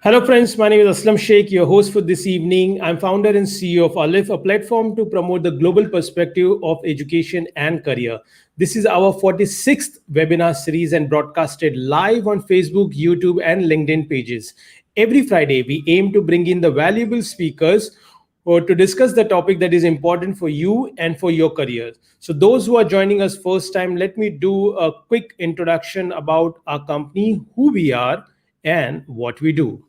Hello, friends. My name is Aslam Shaikh, your host for this evening. I'm founder and CEO of Aleph, a platform to promote the global perspective of education and career. This is our 46th webinar series and broadcasted live on Facebook, YouTube, and LinkedIn pages. Every Friday, we aim to bring in the valuable speakers or to discuss the topic that is important for you and for your career. So, those who are joining us first time, let me do a quick introduction about our company, who we are, and what we do.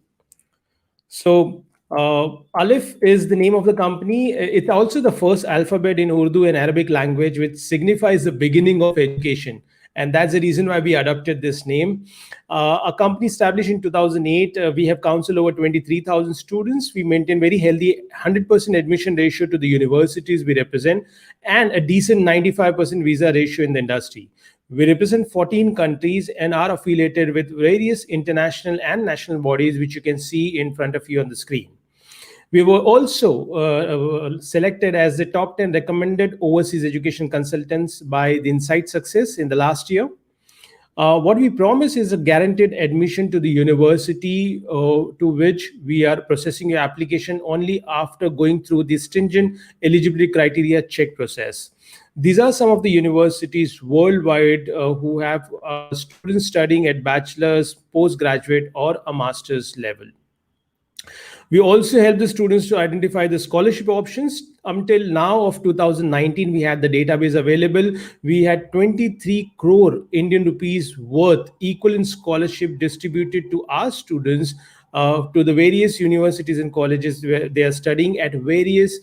Aleph is the name of the company. It's also the first alphabet in Urdu and Arabic language, which signifies the beginning of education. And that's the reason why we adopted this name. A company established in 2008. We have counseled over 23,000 students. We maintain very healthy 100% admission ratio to the universities we represent and a decent 95% visa ratio in the industry. We represent 14 countries and are affiliated with various international and national bodies, which you can see in front of you on the screen. We were also selected as the top 10 recommended overseas education consultants by the Insight Success in the last year. What we promise is a guaranteed admission to the university to which we are processing your application only after going through the stringent eligibility criteria check process. These are some of the universities worldwide who have students studying at bachelor's, postgraduate, or a master's level. We also help the students to identify the scholarship options. Until now of 2019, we had the database available. We had 23 crore Indian rupees worth equivalent scholarship distributed to our students to the various universities and colleges where they are studying at various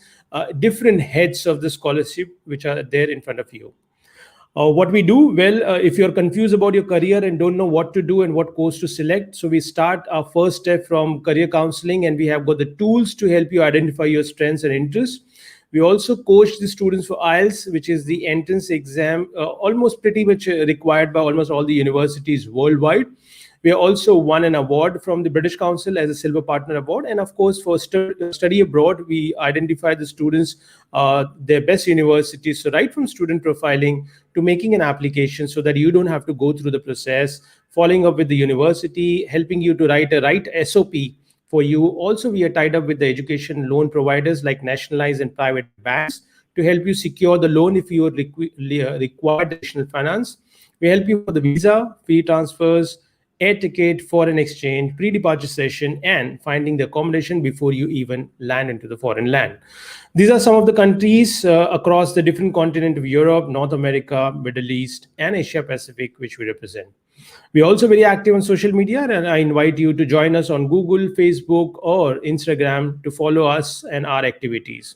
different heads of the scholarship, which are there in front of you. What we do, well, if you're confused about your career and don't know what to do and what course to select, so we start our first step from career counseling, and we have got the tools to help you identify your strengths and interests. We also coach the students for IELTS, which is the entrance exam, almost pretty much required by almost all the universities worldwide. We also won an award from the British Council as a Silver Partner Award. And of course, for study abroad, we identify the students, their best universities. So right from student profiling to making an application so that you don't have to go through the process, following up with the university, helping you to write a right SOP for you. Also, we are tied up with the education loan providers like nationalized and private banks to help you secure the loan if you require additional finance. We help you for the visa, fee transfers, air ticket, foreign exchange, pre-departure session, and finding the accommodation before you even land into the foreign land. These are some of the countries across the different continent of Europe, North America, Middle East, and Asia Pacific, which we represent. We're also very active on social media, and I invite you to join us on Google, Facebook, or Instagram to follow us and our activities.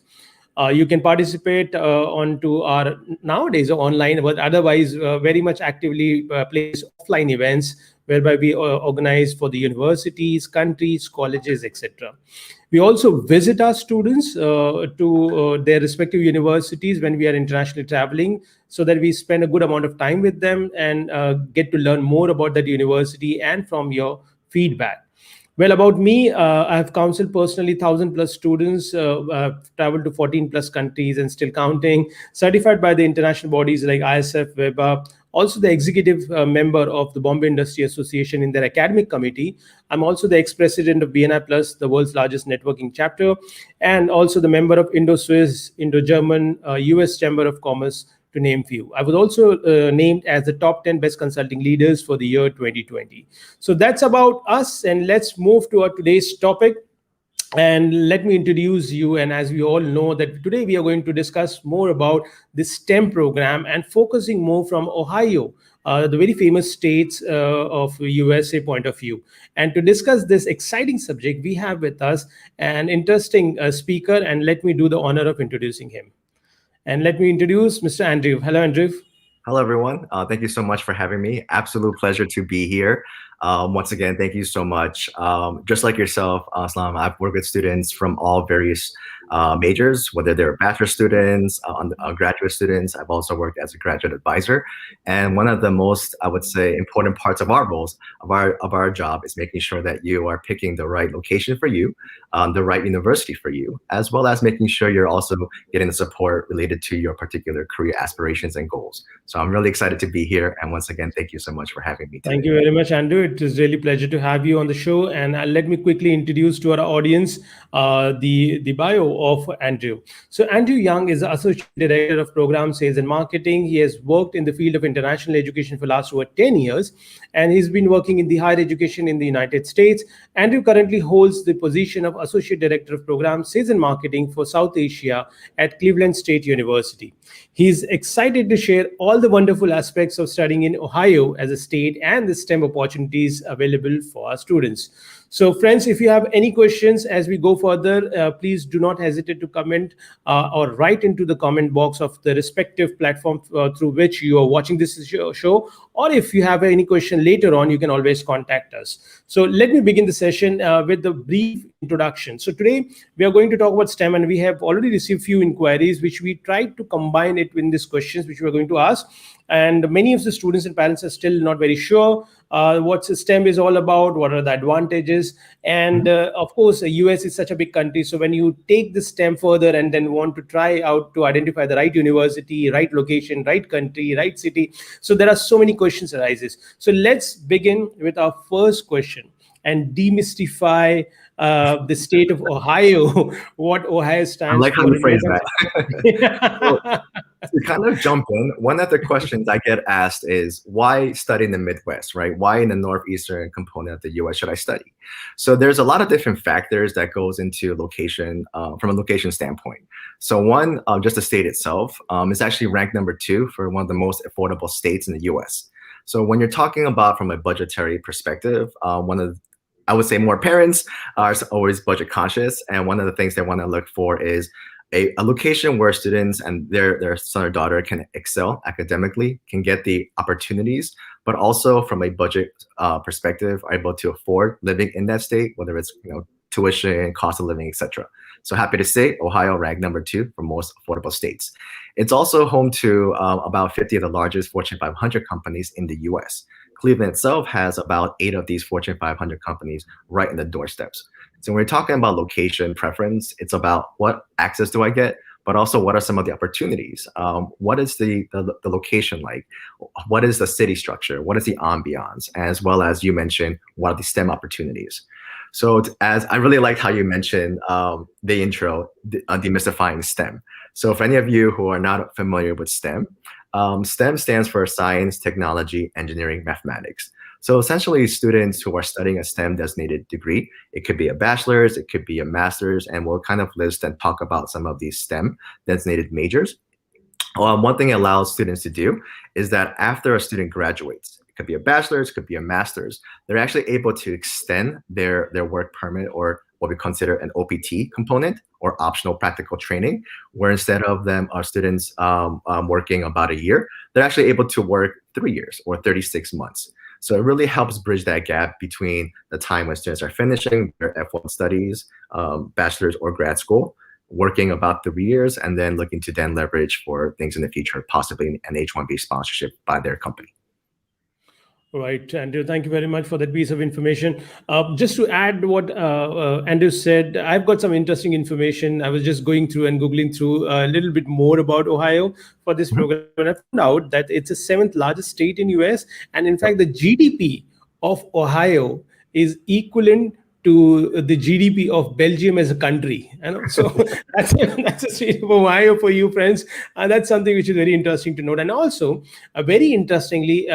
You can participate onto our nowadays online, but otherwise very much actively place offline events whereby we organize for the universities, countries, colleges, etc. We also visit our students to their respective universities when we are internationally traveling, so that we spend a good amount of time with them and get to learn more about that university and from your feedback. Well, about me, I have counseled personally 1,000 plus students, I've traveled to 14 plus countries and still counting, certified by the international bodies like ISF, WEBA, also the executive member of the Bombay Industry Association in their academic committee. I'm also the ex-president of BNI Plus, the world's largest networking chapter, and also the member of Indo-Swiss, Indo-German, US Chamber of Commerce, to name few. I was also named as the top 10 best consulting leaders for the year 2020. So that's about us, and let's move to our today's topic. And let me introduce you. And as we all know, that today we are going to discuss more about the STEM program and focusing more from Ohio, the very famous states of USA point of view. And to discuss this exciting subject, we have with us an interesting speaker, and let me do the honor of introducing him. And let me introduce Mr. Andrew. Hello, Andrew. Hello, everyone. Thank you so much for having me. Absolute pleasure to be here. Once again, thank you so much. Just like yourself, Aslam, I've worked with students from all various majors, whether they're bachelor students, graduate students. I've also worked as a graduate advisor. And one of the most, I would say, important parts of our roles, of our job, is making sure that you are picking the right location for you, the right university for you, as well as making sure you're also getting the support related to your particular career aspirations and goals. So I'm really excited to be here. And once again, thank you so much for having me today. Thank you very much, Andrew. it is really pleasure to have you on the show. And let me quickly introduce to our audience the bio of Andrew. So Andrew Young is the Associate Director of Program Sales and Marketing. He has worked in the field of international education for last over 10 years, and he's been working in the higher education in the United States. Andrew currently holds the position of Associate Director of Program Sales and Marketing for South Asia at Cleveland State University. He's excited to share all the wonderful aspects of studying in Ohio as a state and the STEM opportunities available for our students. So, friends, if you have any questions as we go further, please do not hesitate to comment or write into the comment box of the respective platform through which you are watching this show. Or if you have any question later on, you can always contact us. So, let me begin the session with a brief introduction. So, today we are going to talk about STEM, and we have already received few inquiries, which we tried to combine it in these questions, which we are going to ask. And many of the students and parents are still not very sure what STEM is all about, what are the advantages. And of course, the US is such a big country. So when you take the STEM further and then want to try out to identify the right university, right location, right country, right city. So there are so many questions arises. So let's begin with our first question and demystify the state of Ohio, what Ohio I stands like how for. you phrase that. So, to kind of jump in, one of the questions I get asked is why study in the Midwest, right? Why in the northeastern component of the US should I study? So there's a lot of different factors that goes into location from a location standpoint. So one, just the state itself is actually ranked number 2 for one of the most affordable states in the US. So when you're talking about from a budgetary perspective, I would say more parents are always budget conscious, and one of the things they want to look for is a location where students and their son or daughter can excel academically, can get the opportunities, but also from a budget perspective are able to afford living in that state, whether it's tuition, cost of living, etc. So happy to say Ohio ranked number 2 for most affordable states. It's also home to about 50 of the largest Fortune 500 companies in the US. Cleveland itself has about 8 of these Fortune 500 companies right in the doorsteps. So when we're talking about location preference, it's about what access do I get, but also what are some of the opportunities? What is the location like? What is the city structure? What is the ambiance? As well as you mentioned, what are the STEM opportunities? So as I really liked how you mentioned the intro, demystifying STEM. So for any of you who are not familiar with STEM, STEM stands for science, technology, engineering, mathematics. So essentially students who are studying a STEM designated degree, it could be a bachelor's, it could be a master's, and we'll kind of list and talk about some of these STEM designated majors. One thing it allows students to do is that after a student graduates, it could be a bachelor's, it could be a master's, they're actually able to extend their work permit, or what we consider an OPT component, or optional practical training, where instead of our students working about a year, they're actually able to work 3 years or 36 months. So it really helps bridge that gap between the time when students are finishing their F1 studies, bachelor's or grad school, working about 3 years, and then looking to then leverage for things in the future, possibly an H-1B sponsorship by their company. Right, Andrew, thank you very much for that piece of information. Just to add what Andrew said, I've got some interesting information. I was just going through and Googling through a little bit more about Ohio for this program, and I found out that it's the 7th largest state in US. And in fact, the GDP of Ohio is equivalent to the GDP of Belgium as a country. So that's a state of Ohio for you, friends. That's something which is very interesting to note. And also, very interestingly,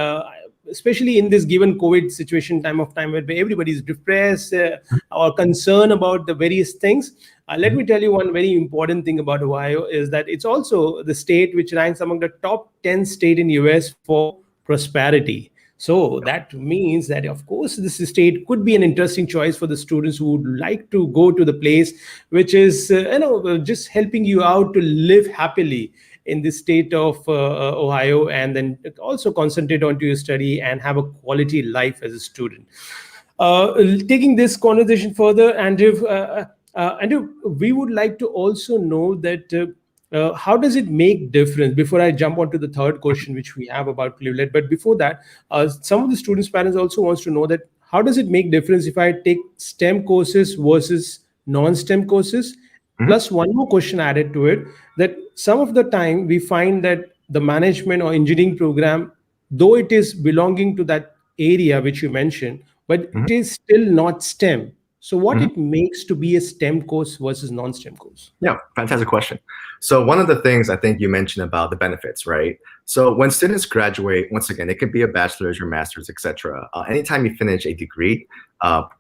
especially in this given COVID situation, time where everybody is depressed or concerned about the various things. Let me tell you one very important thing about Ohio is that it's also the state which ranks among the top 10 state in US for prosperity. So that means that, of course, this state could be an interesting choice for the students who would like to go to the place, which is, just helping you out to live happily in the state of Ohio, and then also concentrate on to your study and have a quality life as a student. Taking this conversation further, Andrew, we would like to also know that how does it make difference, before I jump on to the third question which we have about Cleveland, but before that, some of the students' parents also wants to know that how does it make difference if I take STEM courses versus non-STEM courses? Plus one more question added to it, that some of the time we find that the management or engineering program, though it is belonging to that area which you mentioned, but Mhm. it is still not STEM. So what Mhm. it makes to be a STEM course versus non-STEM course? Yeah, fantastic question. So one of the things I think you mentioned about the benefits, right? So when students graduate, once again, it could be a bachelor's or master's, etc. Anytime you finish a degree,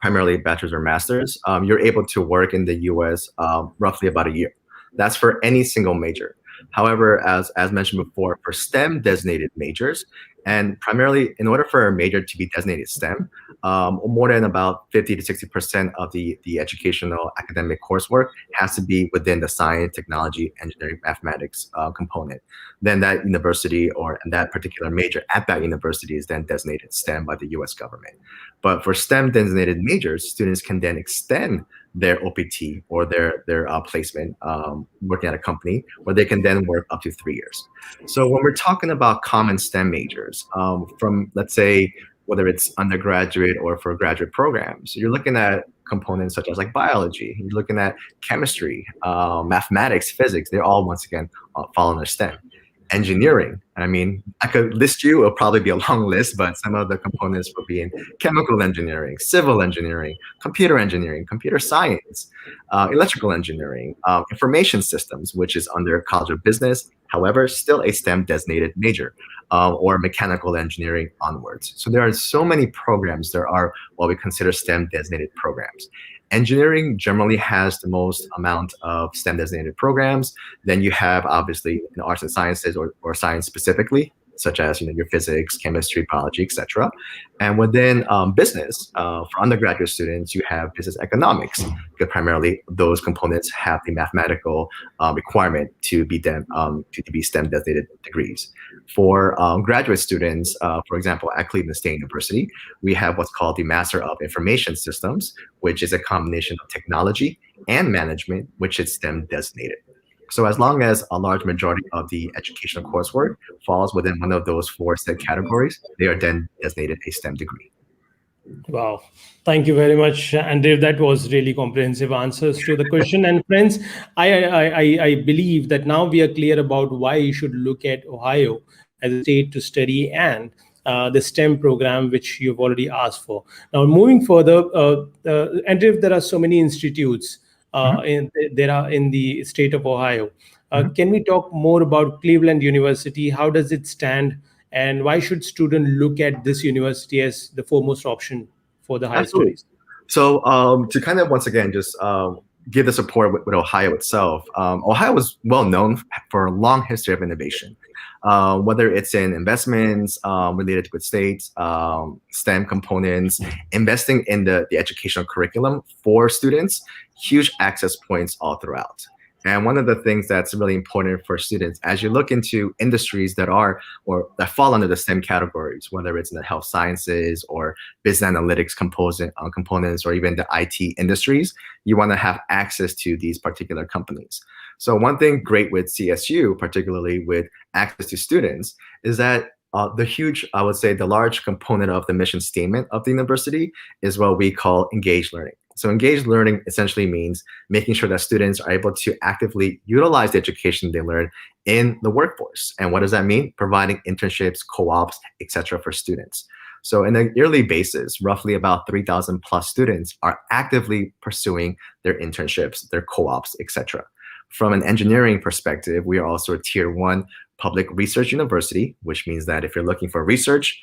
primarily bachelor's or master's, you're able to work in the U.S. Roughly about a year. That's for any single major. However, as mentioned before, for STEM designated majors, and primarily in order for a major to be designated STEM, more than about 50 to 60% of the educational academic coursework has to be within the science, technology, engineering, mathematics component. Then that university or that particular major at that university is then designated STEM by the US government. But for STEM designated majors, students can then extend their OPT or their placement working at a company where they can then work up to 3 years. So when we're talking about common STEM majors, from let's say whether it's undergraduate or for graduate programs, you're looking at components such as like biology, you're looking at chemistry, mathematics, physics. They're all once again fall under STEM. Engineering. I mean, I could list you, it'll probably be a long list, but some of the components would be in chemical engineering, civil engineering, computer science, electrical engineering, information systems, which is under College of Business, however, still a STEM designated major, or mechanical engineering onwards. So there are so many programs. There are what we consider STEM designated programs. Engineering generally has the most amount of STEM designated programs. Then you have obviously in arts and sciences or science specifically, such as your physics, chemistry, biology, etc. And within business, for undergraduate students, you have business economics, because primarily those components have the mathematical requirement to be to be STEM designated degrees. For graduate students, for example, at Cleveland State University, we have what's called the Master of Information Systems, which is a combination of technology and management, which is STEM designated. So as long as a large majority of the educational coursework falls within one of those four said categories, they are then designated a STEM degree. Wow. Thank you very much, Andrew. That was really comprehensive answers to the question. And friends, I believe that now we are clear about why you should look at Ohio as a state to study and the STEM program, which you've already asked for. Now, moving further, Andrew, there are so many institutes Mhm, there are in the state of Ohio. mhm. Can we talk more about Cleveland University? How does it stand? And why should students look at this university as the foremost option for the higher Absolutely. studies? So to kind of once again just give the support with Ohio itself, Ohio was well known for a long history of innovation, whether it's in investments related with states, STEM components, investing in the educational curriculum for students, huge access points all throughout. And one of the things that's really important for students as you look into industries that are or that fall under the STEM categories, whether it's in the health sciences or business analytics components or even the IT industries, you want to have access to these particular companies. So one thing great with CSU, particularly with access to students, is that the huge, I would say, the large component of the mission statement of the university is what we call engaged learning. So engaged learning essentially means making sure that students are able to actively utilize the education they learn in the workforce. And what does that mean? Providing internships, co-ops, etc. for students. So on a yearly basis, roughly about 3,000 plus students are actively pursuing their internships, their co-ops, etc. From an engineering perspective, we are also a tier one public research university, which means that if you're looking for research,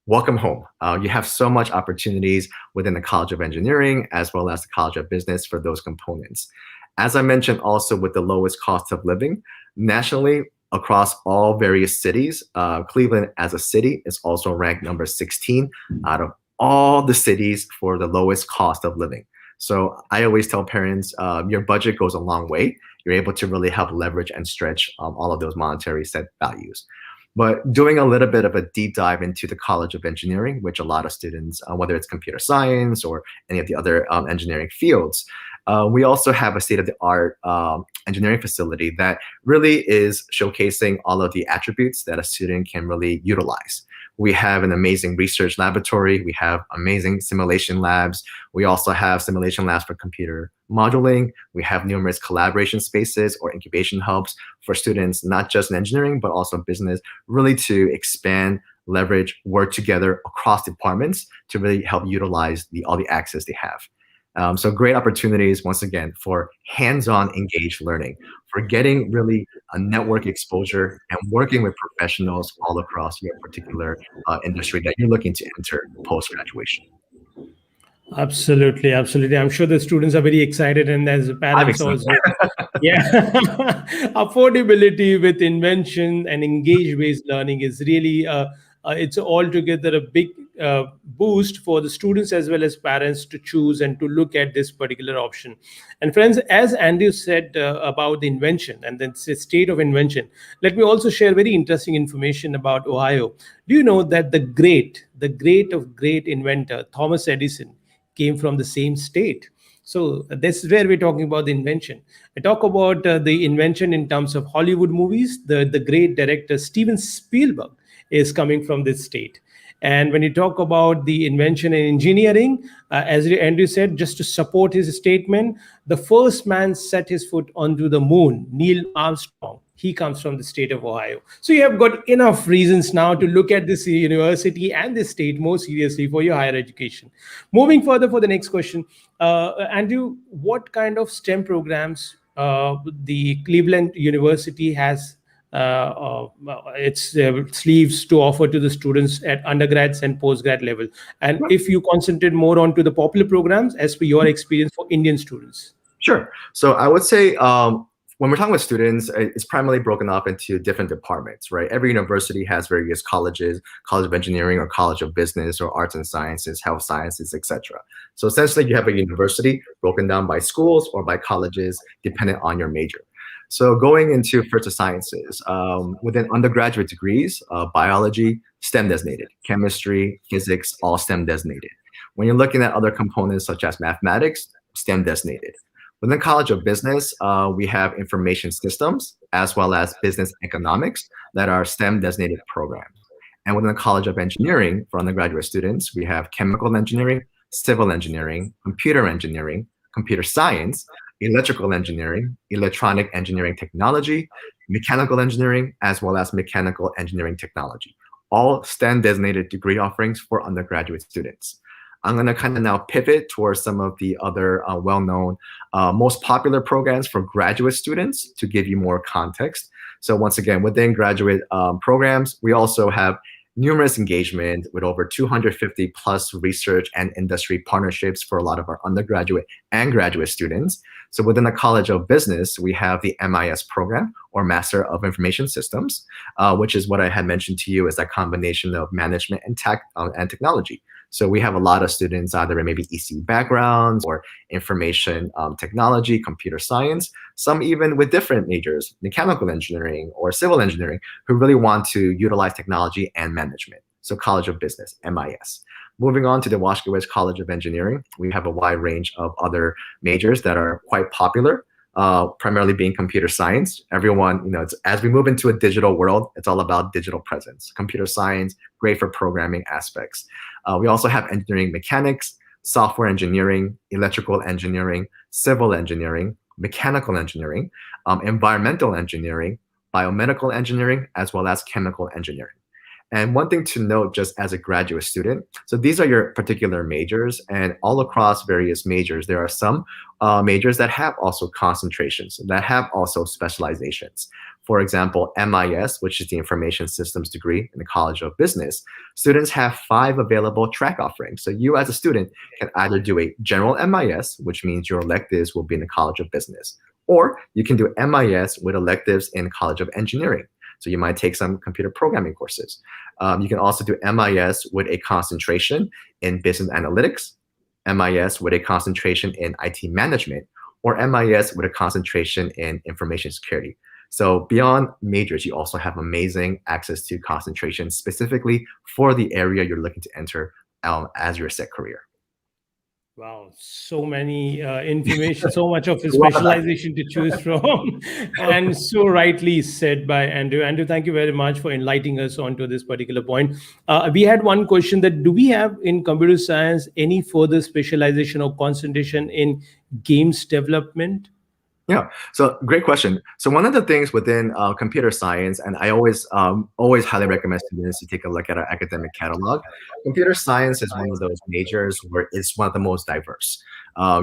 welcome home. You have so much opportunities within the College of Engineering as well as the College of Business for those components. As I mentioned, also with the lowest cost of living nationally across all various cities, Cleveland as a city is also ranked number 16 out of all the cities for the lowest cost of living. So I always tell parents, your budget goes a long way. You're able to really help leverage and stretch all of those monetary set values. But doing a little bit of a deep dive into the College of Engineering, which a lot of students, whether it's computer science or any of the other engineering fields, we also have a state-of-the-art engineering facility that really is showcasing all of the attributes that a student can really utilize. We have an amazing research laboratory. We have amazing simulation labs. We also have simulation labs for computer modeling. We have numerous collaboration spaces or incubation hubs for students, not just in engineering, but also business, really to expand leverage, work together across departments to really help utilize all the access they have. So great opportunities, once again, for hands-on engaged learning, for getting really a network exposure and working with professionals all across your particular industry that you're looking to enter post-graduation. Absolutely, absolutely. I'm sure the students are very excited, and as I'm parents excited. also. Yeah, affordability with invention and engage-based learning is really it's altogether a big boost for the students as well as parents to choose and to look at this particular option. And friends, as Andrew said about the invention and the state of invention, let me also share very interesting information about Ohio. Do you know that the great inventor Thomas Edison came from the same state? So this is where we're talking about the invention. I talk about the invention in terms of Hollywood movies. The great director Steven Spielberg is coming from this state. And when you talk about the invention in engineering, as Andrew said, just to support his statement, the first man set his foot onto the moon, Neil Armstrong. He comes from the state of Ohio. So you have got enough reasons now to look at this university and this state more seriously for your higher education. Moving further for the next question, Andrew, what kind of STEM programs the Cleveland University has its sleeves to offer to the students at undergrads and postgrad level? And if you concentrate more on to the popular programs as per your experience for Indian students. Sure. So I would say when we're talking with students, it's primarily broken up into different departments, right? Every university has various colleges, College of Engineering or College of Business or Arts and Sciences, Health Sciences, etc. So essentially you have a university broken down by schools or by colleges, depending on your major. So going into further sciences, within undergraduate degrees, biology, STEM designated, chemistry, physics, all STEM designated. When you're looking at other components such as mathematics, STEM designated. Within College of Business, we have information systems as well as business economics that are STEM designated programs. And within the College of Engineering, for undergraduate students, we have chemical engineering, civil engineering, computer science, electrical engineering, electronic engineering technology, mechanical engineering, as well as mechanical engineering technology. All STEM designated degree offerings for undergraduate students. I'm going to kind of now pivot towards some of the other well-known, most popular programs for graduate students to give you more context. So once again, within graduate programs, we also have numerous engagement with over 250 plus research and industry partnerships for a lot of our undergraduate and graduate students. So within the College of Business, we have the MIS program, or Master of Information Systems, which is what I had mentioned to you as that combination of management and tech and technology. So we have a lot of students either in maybe EC backgrounds or information technology, computer science, some even with different majors, mechanical engineering or civil engineering, who really want to utilize technology and management. So College of Business, MIS. Moving on to the Washington College of Engineering, we have a wide range of other majors that are quite popular. Primarily being computer science. Everyone, as we move into a digital world, it's all about digital presence. Computer science, great for programming aspects. We also have engineering mechanics, software engineering, electrical engineering, civil engineering, mechanical engineering, environmental engineering, biomedical engineering, as well as chemical engineering. And one thing to note just as a graduate student, so these are your particular majors, and all across various majors, there are some majors that have also concentrations, that have also specializations. For example, MIS, which is the Information Systems degree in the College of Business, students have 5 available track offerings. So you as a student can either do a general MIS, which means your electives will be in the College of Business, or you can do MIS with electives in College of Engineering. So you might take some computer programming courses. You can also do MIS with a concentration in business analytics, MIS with a concentration in IT management, or MIS with a concentration in information security. So beyond majors, you also have amazing access to concentration specifically for the area you're looking to enter as your set career. Wow, so many information, so much of specialization to choose from, and so rightly said by Andrew. Andrew, thank you very much for enlightening us onto this particular point. We had one question that do we have in computer science any further specialization or concentration in games development? Yeah. So great question. So one of the things within computer science, and I always highly recommend students to take a look at our academic catalog. Computer science is one of those majors where it's one of the most diverse.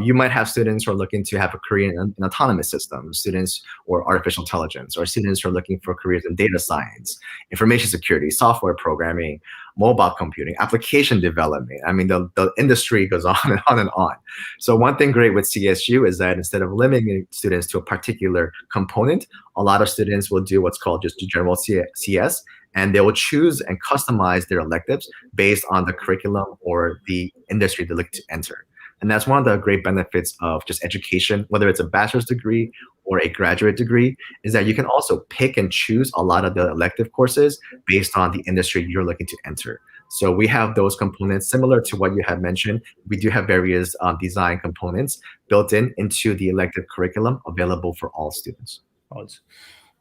You might have students who are looking to have a career in autonomous systems, students or artificial intelligence, or students who are looking for careers in data science, information security, software programming, mobile computing, application development. I mean, the industry goes on and on and on. So one thing great with CSU is that instead of limiting students to a particular component, a lot of students will do what's called just general CS, and they will choose and customize their electives based on the curriculum or the industry they're looking to enter. And that's one of the great benefits of just education, whether it's a bachelor's degree or a graduate degree, is that you can also pick and choose a lot of the elective courses based on the industry you're looking to enter. So we have those components similar to what you had mentioned. We do have various design components built into the elective curriculum available for all students. Also.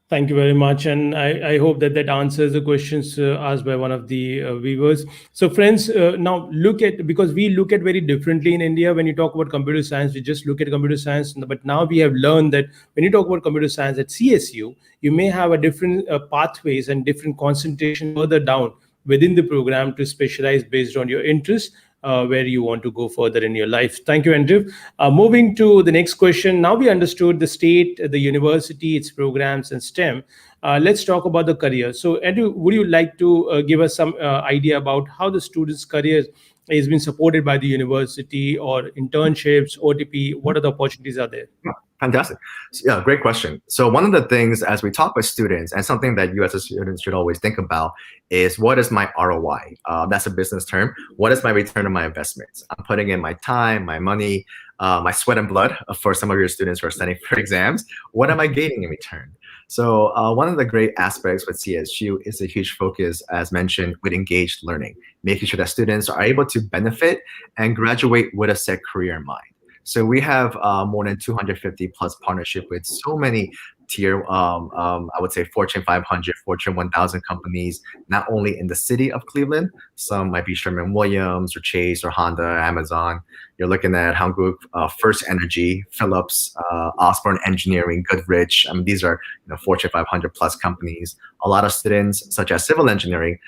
Thank you very much. And I hope that that answers the questions asked by one of the viewers. So, friends, now look at, because we look at very differently in India. When you talk about computer science, we just look at computer science. But now we have learned that when you talk about computer science at CSU, you may have a different pathways and different concentration further down within the program to specialize based on your interests, where you want to go further in your life. Thank you, Andrew. Moving to the next question. Now we understood the state, the university, its programs, and STEM. Let's talk about the career. So, Andrew, would you like to give us some idea about how the student's career is being supported by the university, or internships, OTP? What are the opportunities are there? Yeah, fantastic. Yeah, great question. So one of the things as we talk with students, and something that you as a student should always think about, is what is my ROI? That's a business term. What is my return on my investments? I'm putting in my time, my money, my sweat and blood for some of your students who are studying for exams. What am I gaining in return? So one of the great aspects with CSU is a huge focus, as mentioned, with engaged learning, making sure that students are able to benefit and graduate with a set career in mind. So we have more than 250 plus partnership with so many tier, I would say Fortune 500, Fortune 1000 companies, not only in the city of Cleveland, some might be Sherman-Williams or Chase or Honda, Amazon. You're looking at Hanguk, First Energy, Philips, Osborne Engineering, Goodrich. I mean, these are Fortune 500 plus companies. A lot of students, such as civil engineering,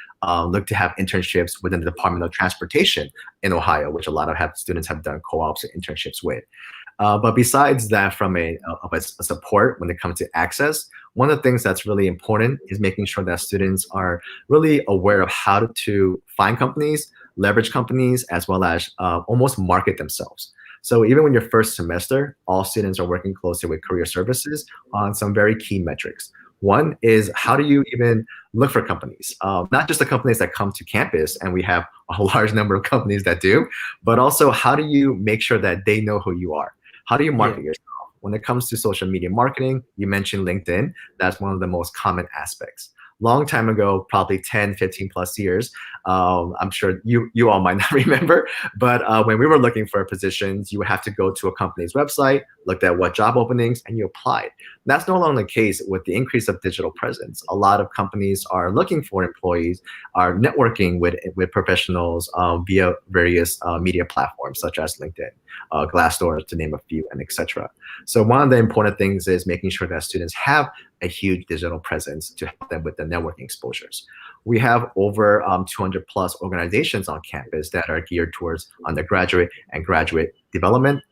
look to have internships within the Department of Transportation in Ohio, which a lot of students have done co-ops and internships with. But besides that, from a support when it comes to access, one of the things that's really important is making sure that students are really aware of how to find companies, leverage companies, as well as almost market themselves. So even when your first semester, all students are working closely with career services on some very key metrics. One is, how do you even look for companies? Not just the companies that come to campus, and we have a large number of companies that do, but also how do you make sure that they know who you are? How do you market yourself? When it comes to social media marketing, you mentioned LinkedIn. That's one of the most common aspects. Long time ago, probably 10, 15 plus years, I'm sure you all might not remember, but when we were looking for positions, you would have to go to a company's website, looked at what job openings, and you applied. That's no longer the case with the increase of digital presence. A lot of companies are looking for employees, are networking with professionals via various media platforms such as LinkedIn, Glassdoor, to name a few, and etc. So one of the important things is making sure that students have a huge digital presence to help them with the networking exposures. We have over 200 plus organizations on campus that are geared towards undergraduate and graduate development.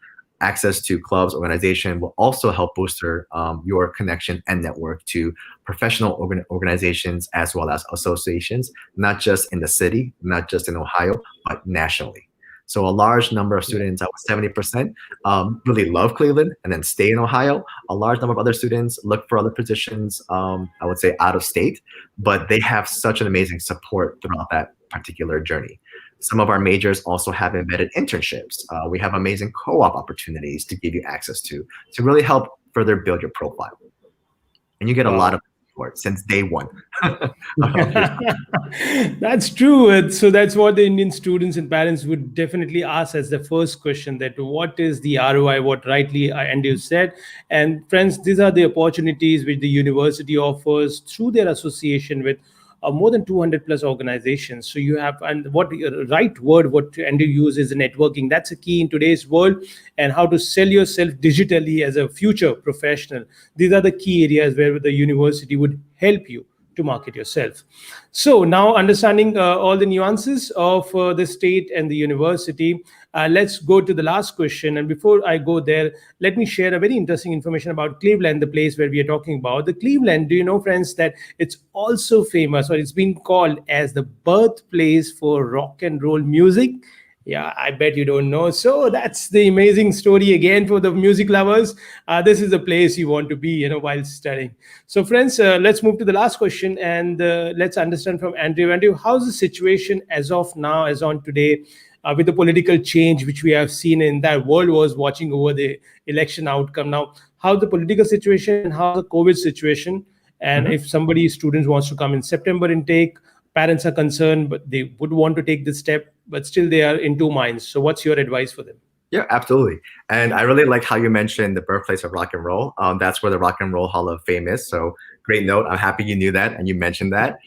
Access to clubs, organization will also help booster your connection and network to professional organizations as well as associations, not just in the city, not just in Ohio, but nationally. So a large number of students, I would 70%, really love Cleveland and then stay in Ohio. A large number of other students look for other positions, I would say out of state, but they have such an amazing support throughout that particular journey. Some of our majors also have embedded internships. We have amazing co-op opportunities to give you access to really help further build your profile. And you get a lot of support since day one. That's true. So that's what the Indian students and parents would definitely ask as the first question, that what is the ROI, what rightly Andy said. And friends, these are the opportunities which the university offers through their association with more than 200 plus organizations. So you have, and what right word, what Andrew uses is networking. That's a key in today's world, and how to sell yourself digitally as a future professional. These are the key areas where the university would help you to market yourself. So now understanding all the nuances of the state and the university, let's go to the last question. And before I go there, let me share a very interesting information about Cleveland, the place where we are talking about. The Cleveland, do you know, friends, that it's also famous, or it's been called as the birthplace for rock and roll music? Yeah, I bet you don't know. So that's the amazing story again for the music lovers. This is the place you want to be, while studying. So, friends, let's move to the last question, and let's understand from Andrew. Andrew, how's the situation as of now, as on today, with the political change which we have seen in that world was watching over the election outcome now? How's the political situation and how's the COVID situation? And Mhm. if somebody, students, wants to come in September intake, parents are concerned, but they would want to take this step, but still they are in two minds. So, what's your advice for them? Yeah, absolutely. And I really like how you mentioned the birthplace of rock and roll. That's where the Rock and Roll Hall of Fame is. So great note. I'm happy you knew that and you mentioned that.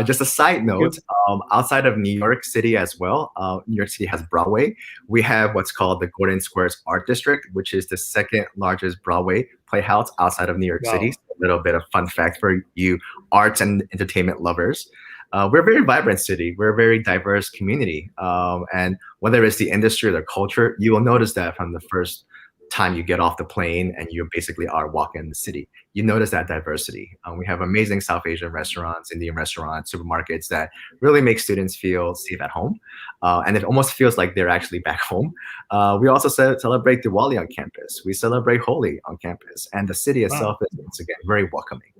Just a side Thank note, you. outside of New York City as well, New York City has Broadway. We have what's called the Golden Squares Art District, which is the second largest Broadway playhouse outside of New York City. Wow. So a little bit of fun fact for you arts and entertainment lovers. We're a very vibrant city. We're a very diverse community. And whether it's the industry or the culture, you will notice that from the first time you get off the plane and you basically are walking in the city. You notice that diversity. We have amazing South Asian restaurants, Indian restaurants, supermarkets that really make students feel safe at home. And it almost feels like they're actually back home. We also celebrate Diwali on campus. We celebrate Holi on campus. And the city itself Wow. is, once again, very welcoming.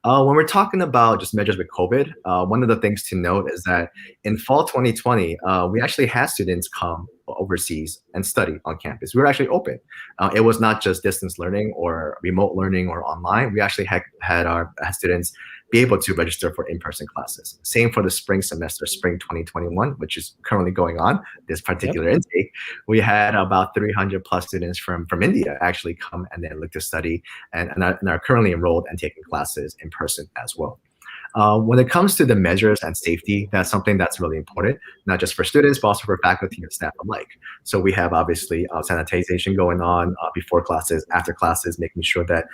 When we're talking about just measures with COVID, one of the things to note is that in fall 2020, we actually had students come overseas and study on campus. We were actually open. It was not just distance learning or remote learning or online. We actually had students be able to register for in-person classes. Same for the spring semester, spring 2021, which is currently going on, this Yep. particular intake. We had about 300 plus students from India actually come and then look to study and are currently enrolled and taking classes in person as well. When it comes to the measures and safety, that's something that's really important, not just for students, but also for faculty and staff alike. So we have obviously sanitization going on before classes, after classes, making sure that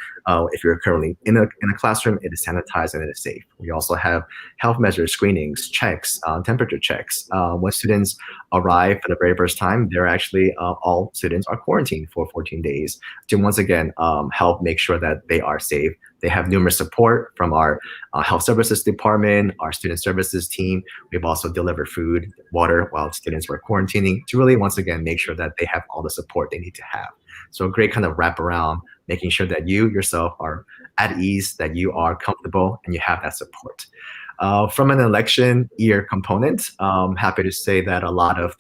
if you're currently in a classroom, it is sanitized and it is safe. We also have health measures, screenings, checks, temperature checks. When students arrive for the very first time, they're actually all students are quarantined for 14 days to once again help make sure that they are safe. They have numerous support from our health services department, our student services team. We've also delivered food, water while students were quarantining to really, once again, make sure that they have all the support they need to have. So a great kind of wraparound, making sure that you yourself are at ease, that you are comfortable, and you have that support. From an election year component, happy to say that a lot of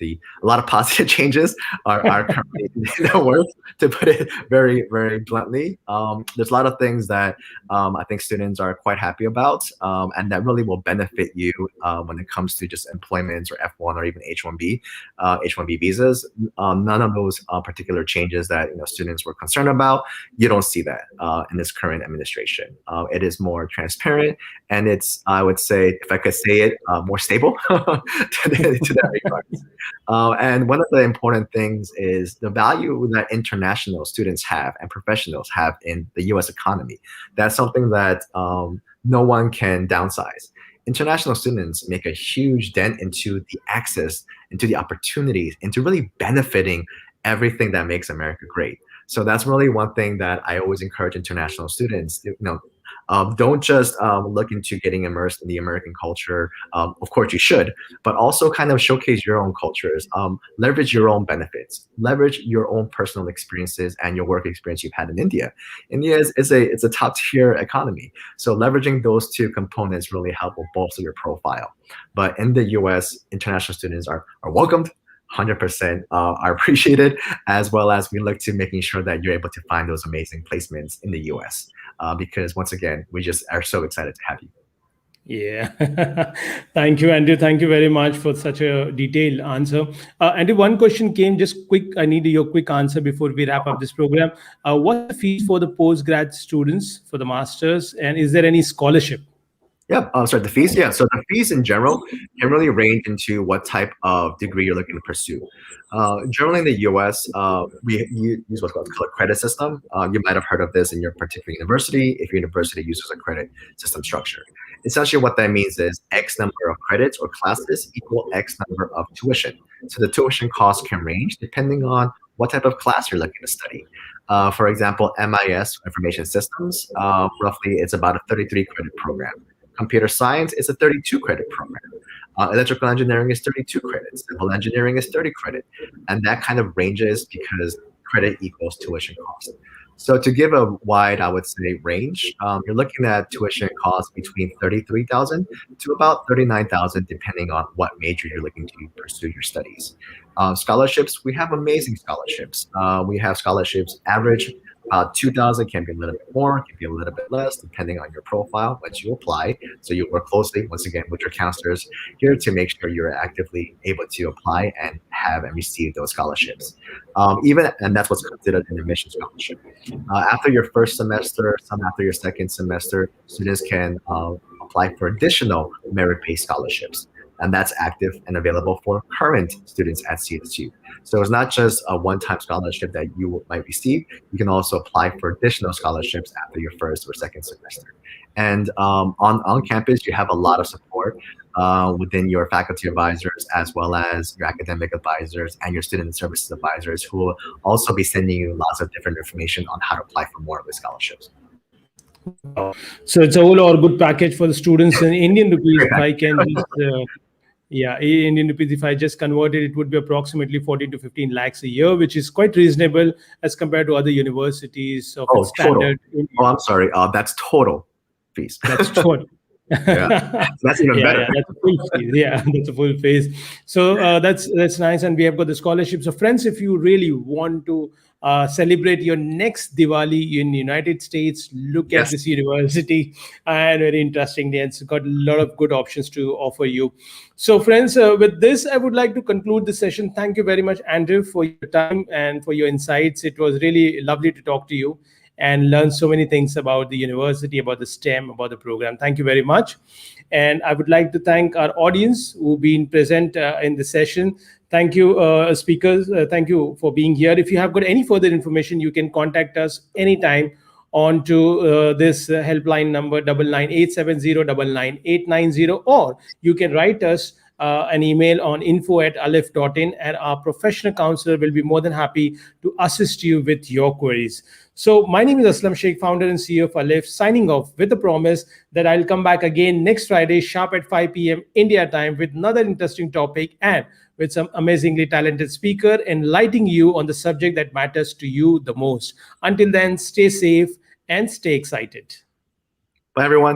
positive changes are currently in the works, to put it very, very bluntly. There's a lot of things that I think students are quite happy about, and that really will benefit you when it comes to just employment or F1 or even H1B visas. None of those particular changes that students were concerned about, you don't see that in this current administration. It is more transparent, and it's, I would say, if I could say it, more stable to that regard. And one of the important things is the value that international students have and professionals have in the U.S. economy. That's something that no one can downsize. International students make a huge dent into the access, into the opportunities, into really benefiting everything that makes America great. So that's really one thing that I always encourage international students. Don't just look into getting immersed in the American culture. Of course, you should, but also kind of showcase your own cultures. Leverage your own benefits. Leverage your own personal experiences and your work experience you've had in India. India it's a top tier economy, so leveraging those two components really help will bolster your profile. But in the U.S., international students are welcomed. 100% are appreciated, as well as we look to making sure that you're able to find those amazing placements in the US. Because once again, we just are so excited to have you. Yeah. Thank you, Andrew. Thank you very much for such a detailed answer. Andrew, one question came just quick. I need your quick answer before we wrap up this program. What's the fees for the postgrad students for the masters, and is there any scholarship? Yeah, sorry, the fees. Yeah, so the fees in general can really range into what type of degree you're looking to pursue. Generally, in the U.S., we use what's called a credit system. You might have heard of this in your particular university if your university uses a credit system structure. Essentially, what that means is X number of credits or classes equal X number of tuition. So the tuition cost can range depending on what type of class you're looking to study. For example, MIS, Information Systems, roughly it's about a 33 credit program. Computer science is a 32 credit program. Electrical engineering is 32 credits. Civil engineering is 30 credit. And that kind of ranges because credit equals tuition cost. So to give a wide, I would say, range, you're looking at tuition costs between 33,000 to about 39,000, depending on what major you're looking to pursue your studies. Scholarships, we have amazing scholarships. We have scholarships average 2,000, can be a little bit more, can be a little bit less, depending on your profile once you apply. So you work closely, once again, with your counselors here to make sure you're actively able to apply and have and receive those scholarships. And that's what's considered an admission scholarship. After your first semester, some after your second semester, students can apply for additional merit-based scholarships. And that's active and available for current students at CSU. So it's not just a one-time scholarship that you might receive. You can also apply for additional scholarships after your first or second semester. And on campus, you have a lot of support within your faculty advisors, as well as your academic advisors and your student services advisors, who will also be sending you lots of different information on how to apply for more of the scholarships. Wow. So it's a whole or good package for the students in Indian rupees. If I can just, yeah, Indian rupees, if I just converted, it would be approximately 14 to 15 lakhs a year, which is quite reasonable as compared to other universities of its standard. Total. Oh, I'm sorry. That's total fees. That's total. Yeah, that's even better. Yeah, that's a full phase. Yeah, that's a full phase. So that's nice, and we have got the scholarship. So, friends, if you really want to celebrate your next Diwali in the United States, look at this university, and very interestingly, it's got a lot of good options to offer you. So, friends, with this, I would like to conclude the session. Thank you very much, Andrew, for your time and for your insights. It was really lovely to talk to you and learn so many things about the university, about the STEM, about the program. Thank you very much. And I would like to thank our audience who've been present in the session. Thank you, speakers. Thank you for being here. If you have got any further information, you can contact us anytime on to this helpline number 9987099890, or you can write us an email on info@alif.in, and our professional counselor will be more than happy to assist you with your queries. So my name is Asslam Shaikh, founder and CEO of Alif, signing off with the promise that I'll come back again next Friday sharp at 5 p.m. India time with another interesting topic and with some amazingly talented speaker enlightening you on the subject that matters to you the most. Until then, stay safe and stay excited. Bye, everyone.